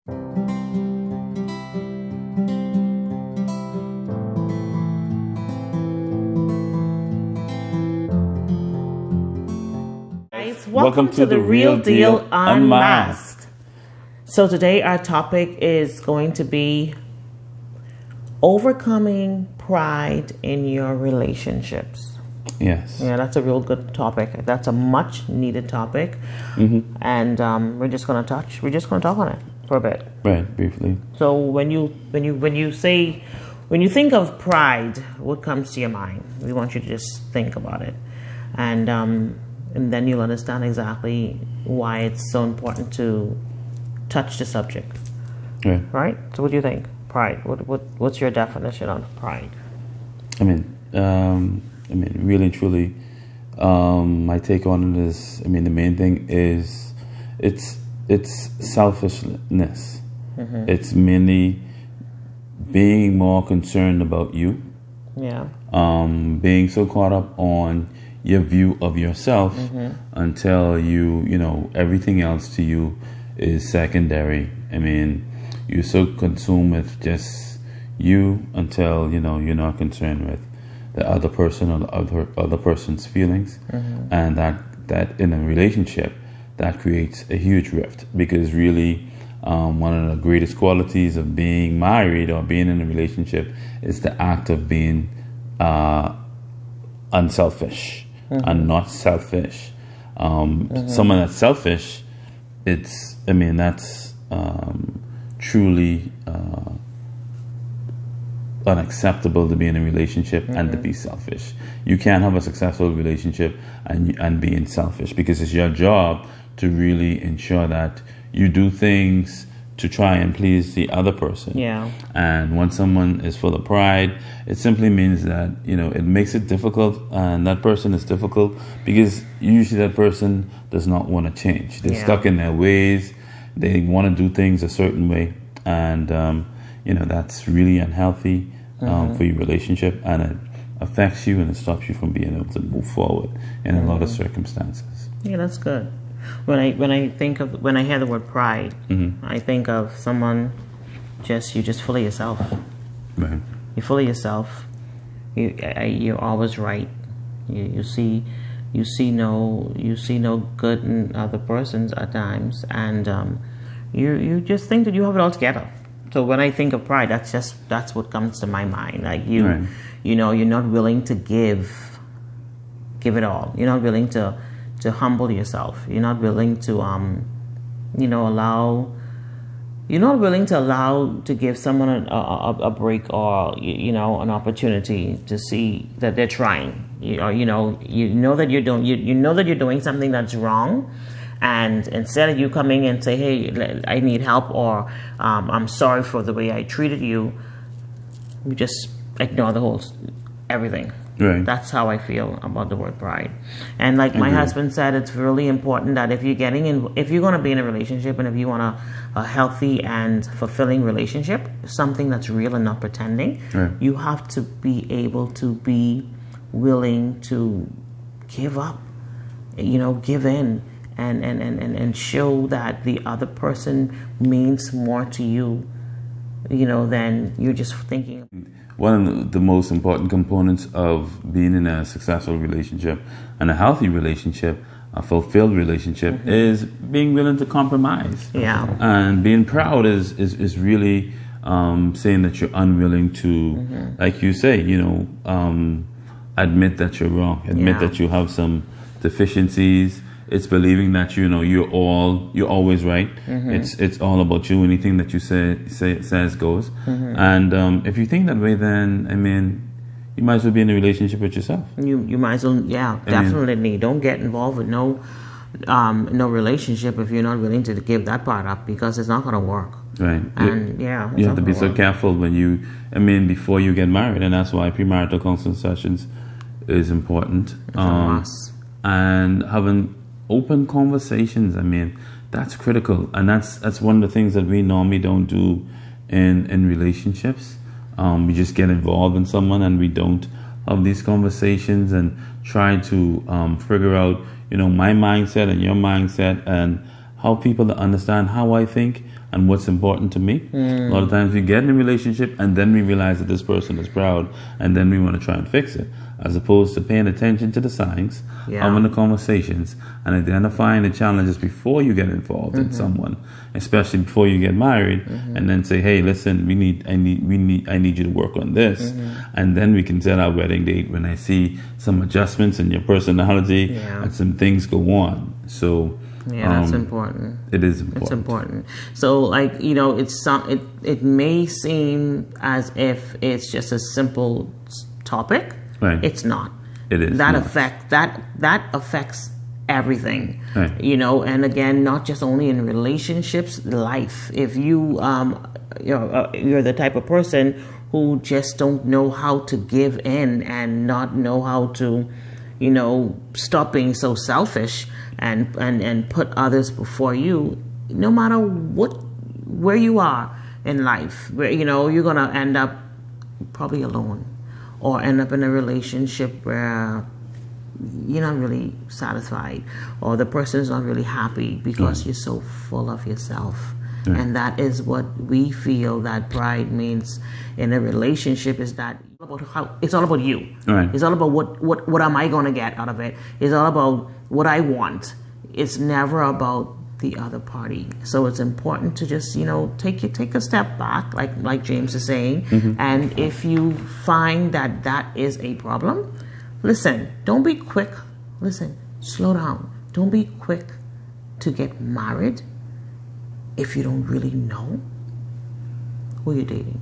Guys, welcome to the Real Deal Unmasked. So today our topic is going to be overcoming pride in your relationships. Yes. Yeah, that's a real good topic. That's a much needed topic. Mm-hmm. And we're just gonna talk on it for a bit. Right, briefly. So when you think of pride, what comes to your mind? We want you to just think about it. And then you'll understand exactly why it's so important to touch the subject. Right? So what do you think? Pride. What's your definition of pride? I mean, really and truly, my take on it is, the main thing is it's selfishness. Mm-hmm. It's mainly being more concerned about you. Yeah. Being so caught up on your view of yourself until you everything else to you is secondary. You're so consumed with just you until you're not concerned with the other person or the other person's feelings. And that in a relationship, that creates a huge rift, because really one of the greatest qualities of being married or being in a relationship is the act of being unselfish and not selfish. Someone that's selfish, that's truly unacceptable to be in a relationship and to be selfish. You can't have a successful relationship and being selfish, because it's your job to really ensure that you do things to try and please the other person. Yeah. And when someone is full of pride, it simply means that, it makes it difficult, and that person is difficult because usually that person does not want to change. They're stuck in their ways. They want to do things a certain way. And, that's really unhealthy for your relationship, and it affects you and it stops you from being able to move forward in a lot of circumstances. Yeah, that's good. When I hear the word pride, I think of someone you're just full of yourself. Right. You're full of yourself. You're always right. You see no good in other persons at times, and you just think that you have it all together. So when I think of pride, that's what comes to my mind. Like you're not willing to give it all. You're not willing to humble yourself. You're not willing to allow to give someone a break, or an opportunity to see that they're trying. You know that you're doing something that's wrong, and instead of you coming and say, hey, I need help, or I'm sorry for the way I treated you, you just ignore everything. Right. That's how I feel about the word pride. And like my husband said, it's really important that if you're going to be in a relationship, and if you want a healthy and fulfilling relationship, something that's real and not pretending, you have to be able to be willing to give up, give in, and show that the other person means more to you, than you're just thinking. One of the most important components of being in a successful relationship and a healthy relationship, a fulfilled relationship, is being willing to compromise. Yeah. And being proud is really saying that you're unwilling to, like you say, admit that you're wrong, admit that you have some deficiencies. It's believing that you're always right. It's all about you. Anything that you says goes. And if you think that way, then you might as well be in a relationship with yourself. You might as well, definitely. Don't get involved with no relationship if you're not willing to give that part up, because it's not going to work. Right. And you have to be so careful before you get married, and that's why premarital counseling sessions is important. And having open conversations, that's critical, and that's one of the things that we normally don't do in relationships. We just get involved in someone and we don't have these conversations and try to figure out my mindset and your mindset, and how people understand how I think and what's important to me. A lot of times we get in a relationship and then we realize that this person is proud, and then we want to try and fix it, as opposed to paying attention to the signs, having the conversations, and identifying the challenges before you get involved in someone, especially before you get married, and then say, hey, listen, I need you to work on this, and then we can set our wedding date when I see some adjustments in your personality and some things go on. So that's important. It is important. It's important. So, like, you know, it may seem as if it's just a simple topic. Right. It's not. It is. That affects everything. Right. You know, and again, not just only in relationships, life. If you're the type of person who just don't know how to give in and not know how to, you know, stop being so selfish and put others before you, no matter where you are in life, where, you know, you're gonna end up probably alone, or end up in a relationship where you're not really satisfied, or the person is not really happy because you're so full of yourself. And that is what we feel that pride means in a relationship, is that it's all about you. It's all about what am I going to get out of it. It's all about what I want. It's never about the other party. So it's important to just, you know, take a step back, like James is saying. And if you find that is a problem, listen, don't be quick. Listen, slow down. Don't be quick to get married if you don't really know who you're dating.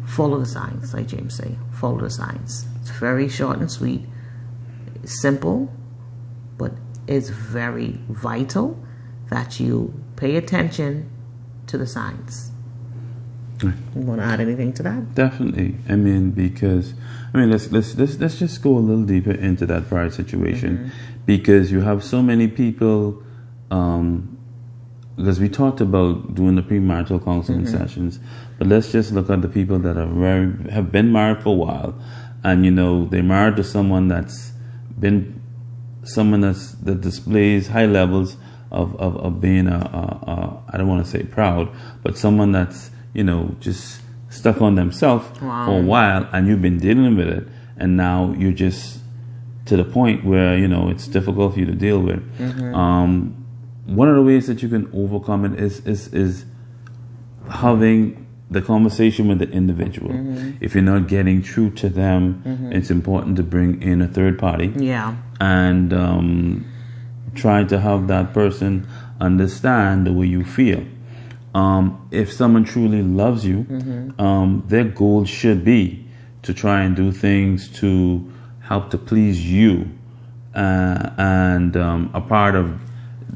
Follow the signs, like James say. Follow the signs. It's very short and sweet. It's simple, but it's very vital that you pay attention to the signs. You want to add anything to that? Definitely. I mean, because let's just go a little deeper into that pride situation, because you have so many people. Because we talked about doing the premarital counseling sessions, but let's just look at the people that have been married for a while, and, you know, they're married to someone that displays high levels of being I don't want to say proud, but someone that's, you know, just stuck on themselves for a while, and you've been dealing with it, and now you're just to the point where, you know, it's difficult for you to deal with. One of the ways that you can overcome it is having the conversation with the individual. If you're not getting through to them, it's important to bring in a third party. And try to have that person understand the way you feel. If someone truly loves you, their goal should be to try and do things to help to please you. And a part of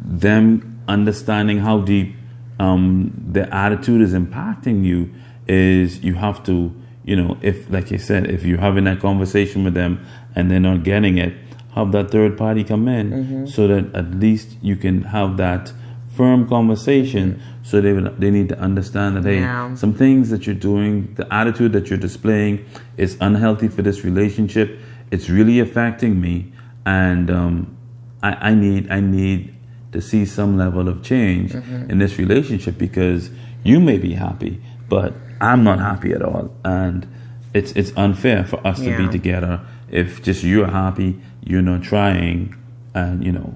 them understanding how deep their attitude is impacting you is you have to, you know, if, like you said, if you're having that conversation with them and they're not getting it, have that third party come in so that at least you can have that firm conversation. So they need to understand that, hey, some things that you're doing, the attitude that you're displaying is unhealthy for this relationship. It's really affecting me, and I need to see some level of change in this relationship, because you may be happy, but I'm not happy at all, and it's unfair for us to be together if just you're happy, you're not trying, and, you know,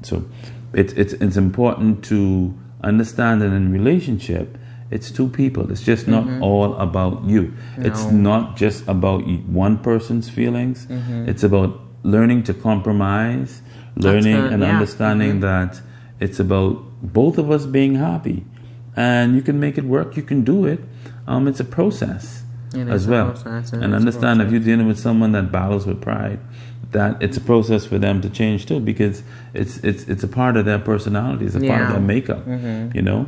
so it's important to understand that in relationship, it's two people. It's just not all about you. No. It's not just about one person's feelings. It's about learning to compromise, learning and understanding that it's about both of us being happy, and you can make it work. You can do it. It's a process as well. And understand if you're dealing with someone that battles with pride, that it's a process for them to change too, because it's a part of their personality. It's a part of their makeup, you know.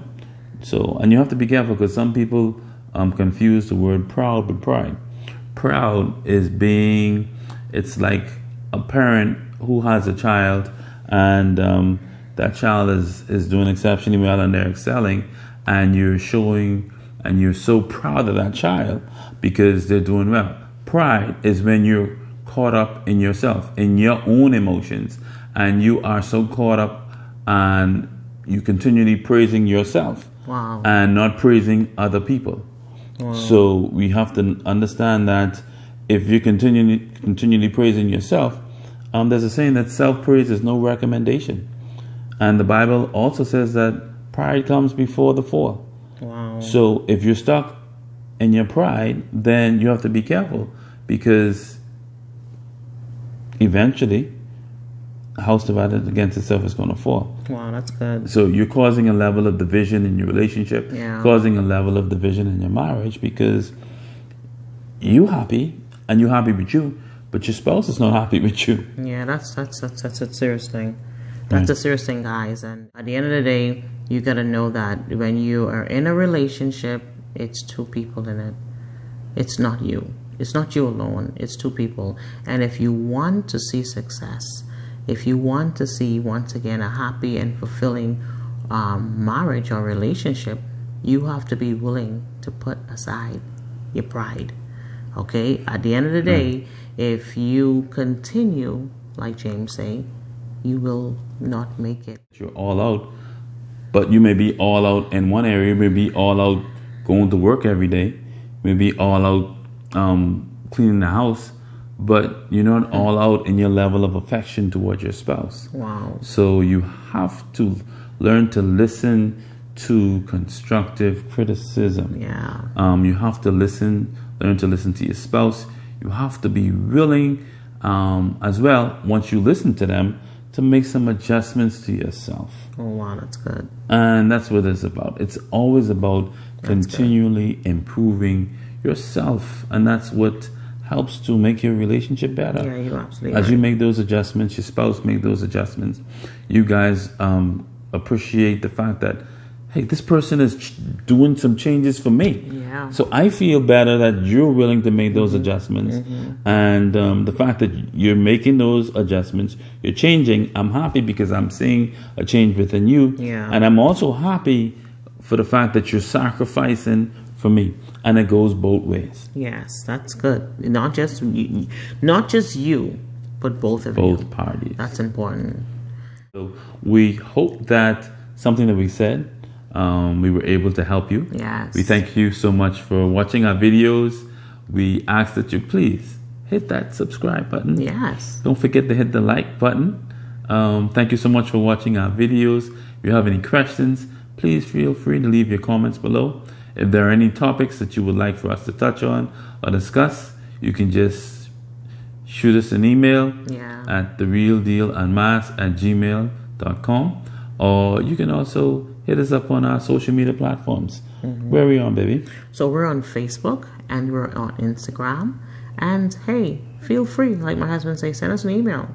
So, and you have to be careful, because some people confuse the word proud with pride. Proud is it's like a parent who has a child, and that child is doing exceptionally well and they're excelling, and you're showing and you're so proud of that child because they're doing well. Pride is when you're caught up in yourself, in your own emotions, and you are so caught up and you continually praising yourself Wow. and not praising other people. Wow. So we have to understand that if you're continually praising yourself, there's a saying that self-praise is no recommendation. And the Bible also says that pride comes before the fall. Wow. So if you're stuck in your pride, then you have to be careful, because eventually a house divided against itself is going to fall. Wow, that's good. So you're causing a level of division in your relationship, causing a level of division in your marriage, because you happy and you're happy with you, but your spouse is not happy with you. Yeah, that's a serious thing. That's a serious thing, guys. And at the end of the day, you got to know that when you are in a relationship, it's two people in it. It's not you. It's not you alone. It's two people. And if you want to see success, if you want to see, once again, a happy and fulfilling marriage or relationship, you have to be willing to put aside your pride. Okay? At the end of the day, if you continue, like James say, you will not make it. You're all out, but you may be all out in one area, you may be all out going to work every day, you may be all out cleaning the house, but you're not all out in your level of affection towards your spouse. Wow. So you have to learn to listen to constructive criticism. Yeah. You have to learn to listen to your spouse. You have to be willing, as well, once you listen to them, to make some adjustments to yourself. Oh, wow, that's good. And that's what it's about. It's always about continually improving yourself. And that's what helps to make your relationship better. Yeah, you're absolutely As you make those adjustments, your spouse make those adjustments, you guys appreciate the fact that, hey, this person is doing some changes for me. Yeah. So I feel better that you're willing to make those adjustments. And the fact that you're making those adjustments, you're changing, I'm happy because I'm seeing a change within you. Yeah. And I'm also happy for the fact that you're sacrificing for me. And it goes both ways. Yes, that's good. Not just you, but both of you. Both parties. That's important. So we hope that something that we said, we were able to help you. Yes. We thank you so much for watching our videos. We ask that you please hit that subscribe button. Yes. Don't forget to hit the like button. Thank you so much for watching our videos. If you have any questions, please feel free to leave your comments below. If there are any topics that you would like for us to touch on or discuss, you can just shoot us an email at therealdealanmass@gmail.com, or you can also hit us up on our social media platforms. Where are we on, baby? So we're on Facebook and we're on Instagram. And hey, feel free, like my husband says, send us an email.